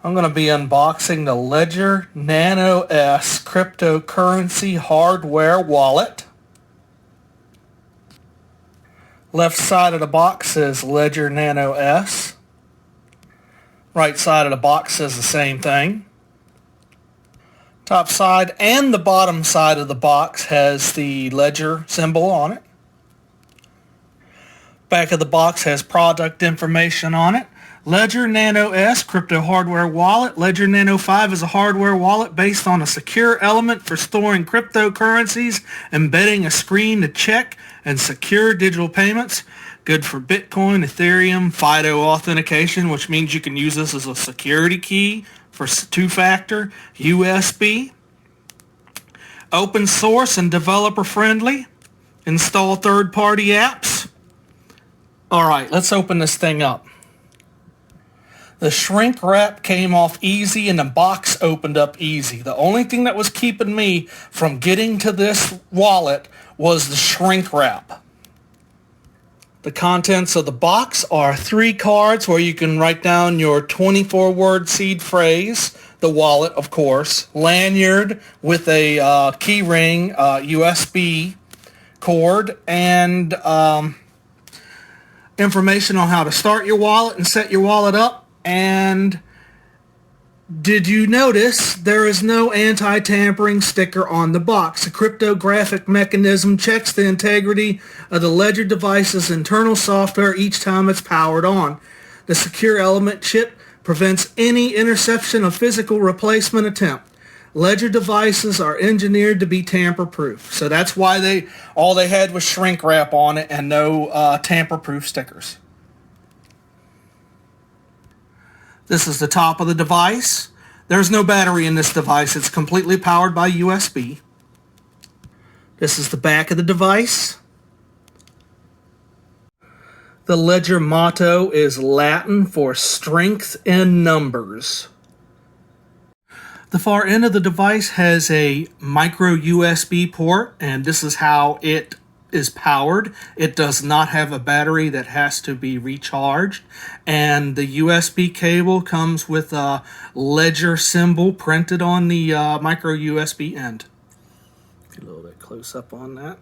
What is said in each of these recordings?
I'm going to be unboxing the Ledger Nano S cryptocurrency hardware wallet. Left side of the box says Ledger Nano S. Right side of the box says the same thing. Top side and the bottom side of the box has the Ledger symbol on it. Back of the box has product information on it. Ledger Nano S crypto hardware wallet. Ledger Nano 5 is a hardware wallet based on a secure element for storing cryptocurrencies, embedding a screen to check and secure digital payments. Good for Bitcoin, Ethereum, FIDO authentication, which means you can use this as a security key for two-factor, USB. Open source and developer friendly. Install third-party apps. All right, let's open this thing up. The shrink wrap came off easy and the box opened up easy. The only thing that was keeping me from getting to this wallet was the shrink wrap. The contents of the box are 3 cards where you can write down your 24-word seed phrase, the wallet, of course, lanyard with a key ring, USB cord, and information on how to start your wallet and set your wallet up. And did you notice there is no anti-tampering sticker on the box? A cryptographic mechanism checks the integrity of the Ledger device's internal software each time it's powered on. The secure element chip prevents any interception of physical replacement attempt. Ledger devices are engineered to be tamper-proof. So that's why all they had was shrink wrap on it and no tamper-proof stickers. This is the top of the device. There's no battery in this device. It's completely powered by USB. This is the back of the device. The Ledger motto is Latin for strength in numbers. The far end of the device has a micro USB port, and this is how it is powered. It does not have a battery that has to be recharged, and the USB cable comes with a Ledger symbol printed on the micro USB end. Get a little bit close up on that.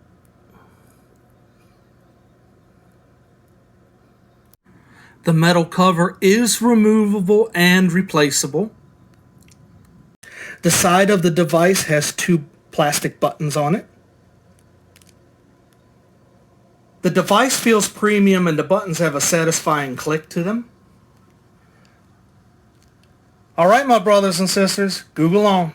The metal cover is removable and replaceable. The side of the device has 2 plastic buttons on it. The device feels premium and the buttons have a satisfying click to them. All right, my brothers and sisters, Google on.